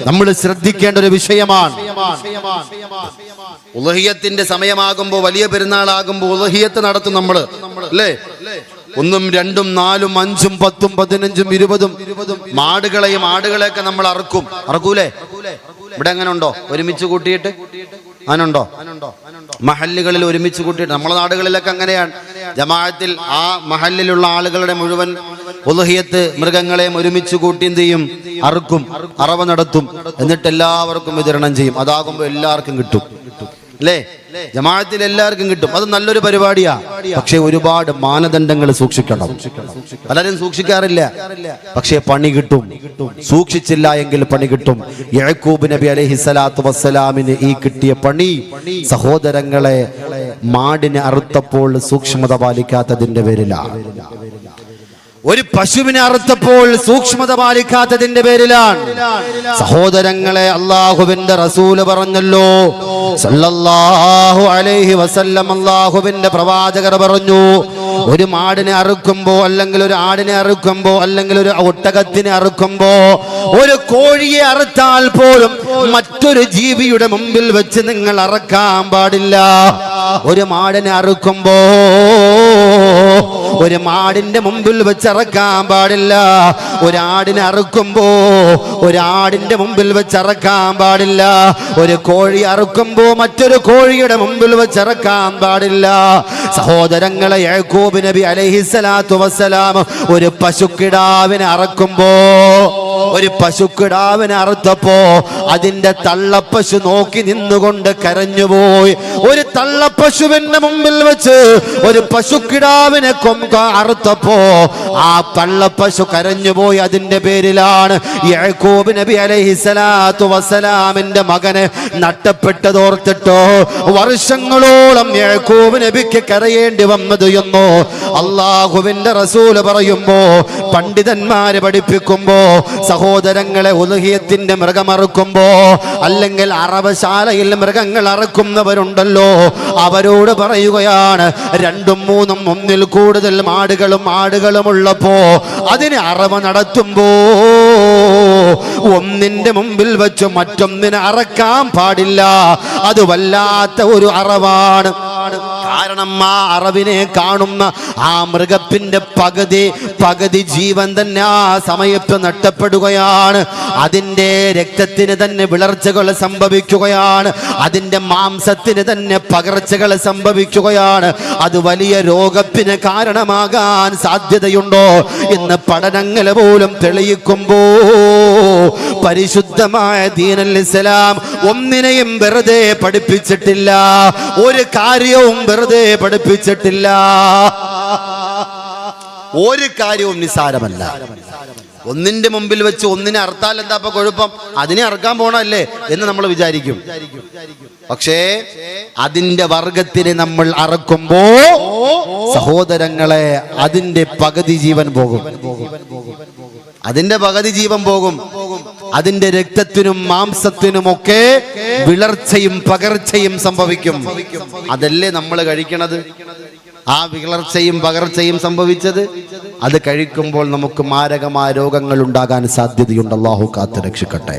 നമ്മൾ ശ്രദ്ധിക്കേണ്ട ഒരു വിഷയമാണ്. ഉളഹിയത്തിന്റെ സമയമാകുമ്പോൾ, വലിയ പെരുന്നാളാകുമ്പോൾ ഉളഹിയത്ത് നടത്തും നമ്മൾ, അല്ലേ? 1, 2, 4, 5, 10, 15, 20 ആടുകളെയൊക്കെ നമ്മൾ അറക്കൂലേ? ഇവിടെ അങ്ങനെ ഉണ്ടോ? ഒരുമിച്ച് കൂട്ടിയിട്ട് അങ്ങനുണ്ടോ? മഹല്ലുകളിൽ ഒരുമിച്ച് കൂട്ടിയിട്ട്, നമ്മളെ നാടുകളിലൊക്കെ അങ്ങനെയാണ്. ജമാഅത്തിൽ ആ മഹല്ലിലുള്ള ആളുകളുടെ മുഴുവൻ ഉളഹിയത്ത് മൃഗങ്ങളെയും ഒരുമിച്ച് കൂട്ടി എന്ത് ചെയ്യും? അറുക്കും, അറവ നടത്തും, എന്നിട്ട് എല്ലാവർക്കും വിതരണം ചെയ്യും. അതാകുമ്പോൾ എല്ലാവർക്കും കിട്ടും, അല്ലേ? ജമാഅത്തിൽ എല്ലാവർക്കും കിട്ടും. അത് നല്ലൊരു പരിപാടിയാ. പക്ഷെ ഒരുപാട് മാനദണ്ഡങ്ങൾ സൂക്ഷിക്കണം. പലരും സൂക്ഷിക്കാറില്ല, പക്ഷെ പണി കിട്ടും. സൂക്ഷിച്ചില്ല എങ്കിൽ പണി കിട്ടും. യഅ്കൂബ് നബി അലൈഹിസ്സലാത്തു വസ്സലാമിന് ഈ കിട്ടിയ പണി, സഹോദരങ്ങളെ, മാടിനെ അറുത്തപ്പോൾ സൂക്ഷ്മത പാലിക്കാത്തതിന്റെ പേരിലാണ്. ഒരു പശുവിനെ അറുത്തപ്പോൾ സൂക്ഷ്മത പാലിക്കാത്തതിന്റെ പേരിലാണ്. സഹോദരങ്ങളെ, അല്ലാഹുവിന്റെ റസൂല് പറഞ്ഞല്ലോ, സല്ലല്ലാഹു അലൈഹി വസല്ലം, അല്ലാഹുവിന്റെ പ്രവാചകർ പറഞ്ഞു, ഒരു മാടിനെ അറുക്കുമ്പോ, അല്ലെങ്കിൽ ഒരു ആടിനെ അറുക്കുമ്പോ, അല്ലെങ്കിൽ ഒരു ഒട്ടകത്തിനെ അറുക്കുമ്പോ, ഒരു കോഴിയെ അറുത്താൽ പോലും മറ്റൊരു ജീവിയുടെ മുമ്പിൽ വെച്ച് നിങ്ങൾ അറക്കാൻ പാടില്ല. ഒരു മാടിനെ അറുക്കുമ്പോ ഒരു മാടിന്റെ മുമ്പിൽ വെച്ച് അറക്കാൻ പാടില്ല. ഒരാടിനെ അറുക്കുമ്പോ ഒരാടിന്റെ മുമ്പിൽ വെച്ച് അറക്കാൻ പാടില്ല. ഒരു കോഴി അറുക്കുമ്പോ മറ്റൊരു കോഴിയുടെ മുമ്പിൽ വെച്ച് അറക്കാൻ പാടില്ല. സഹോദരങ്ങളെ, യഅ്കൂബ് നബി അലൈഹിസ്സലാത്തു വസ്സലാം ഒരു പശുക്കിടാവിനെ അറക്കുമ്പോ, ഒരു പശുക്കിടാവിനെ അറുത്തപ്പോ അതിന്റെ തള്ളപ്പശു നോക്കി നിന്നുകൊണ്ട് കരഞ്ഞുപോയി. ഒരു തള്ളപ്പശുവിന്റെ മുമ്പിൽ വെച്ച് ഒരു പശുക്കിടാവിനെ അറുത്തപ്പോ ആ തള്ളപ്പശു കരഞ്ഞുപോയി. അതിന്റെ പേരിലാണ് യഅ്കൂബ് നബി അലൈഹിസ്സലാത്തു വസ്സലാമിന്റെ മകനെ നഷ്ടപ്പെട്ടതോർത്തിട്ടോ വർഷങ്ങളോളം യഅ്കൂബ് നബിക്ക് കരയേണ്ടി വന്നത് എന്നോ അല്ലാഹുവിന്റെ റസൂൽ പറയുമ്പോ, പണ്ഡിതന്മാര് പഠിപ്പിക്കുമ്പോ, സഹോദരങ്ങളെ, ഉളുഹിയത്തിന്റെ മൃഗമറുക്കുമ്പോ, അല്ലെങ്കിൽ അറവശാലയിൽ മൃഗങ്ങൾ അറക്കുന്നവരുണ്ടല്ലോ, അവരോട് പറയുകയാണ്, 2, 3, 1 കൂടുതൽ ആടുകളും ഉള്ളപ്പോ അതിന് അറവ നടത്തുമ്പോ ഒന്നിന്റെ മുമ്പിൽ വെച്ച് മറ്റൊന്നിനെ അറക്കാൻ പാടില്ല. അത് വല്ലാത്ത ഒരു അറവാണ്. കാരണം ആ അറവിനെ കാണുന്ന ആ മൃഗത്തിന്റെ പകുതി ജീവൻ തന്നെ ആ സമയത്ത് നഷ്ടപ്പെടുകയാണ്. അതിന്റെ രക്തത്തിന് തന്നെ വിളർച്ചകൾ സംഭവിക്കുകയാണ്. അതിന്റെ മാംസത്തിന് തന്നെ പകർച്ചകൾ സംഭവിക്കുകയാണ്. അത് വലിയ രോഗത്തിന് കാരണമാകാൻ സാധ്യതയുണ്ടോ എന്ന് പഠനങ്ങൾ പോലും തെളിയിക്കുമ്പോ, പരിശുദ്ധമായ ദീനുൽ ഇസ്ലാം ഒന്നിനെയും വെറുതെ പഠിപ്പിച്ചിട്ടില്ല. ഒരു കാര്യവും വെറുതെ പഠിപ്പിച്ചിട്ടില്ല. ഒരു കാര്യവും നിസാരമല്ല. ഒന്നിന്റെ മുമ്പിൽ വെച്ച് ഒന്നിനെ അറുത്താൽ എന്താ ഇപ്പൊ കുഴപ്പം? അതിനെ അറുക്കാൻ പോണല്ലേ എന്ന് നമ്മൾ വിചാരിക്കും. പക്ഷേ അതിന്റെ വർഗത്തിനെ നമ്മൾ അറക്കുമ്പോ, സഹോദരങ്ങളെ, അതിന്റെ പകുതി ജീവൻ പോകും. അതിന്റെ പകുതി ജീവൻ പോകും. അതിന്റെ രക്തത്തിനും മാംസത്തിനുമൊക്കെ വിളർച്ചയും പകർച്ചയും സംഭവിക്കും. അതല്ലേ നമ്മൾ കഴിക്കണത്? ആ വിളർച്ചയും പകർച്ചയും സംഭവിച്ചത്, അത് കഴിക്കുമ്പോൾ നമുക്ക് മാരകമായ രോഗങ്ങൾ ഉണ്ടാകാൻ സാധ്യതയുണ്ട്. അല്ലാഹു കാത്ത് രക്ഷിക്കട്ടെ.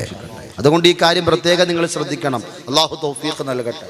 അതുകൊണ്ട് ഈ കാര്യം പ്രത്യേകം നിങ്ങൾ ശ്രദ്ധിക്കണം. അല്ലാഹു തൗഫീഖ് നൽകട്ടെ.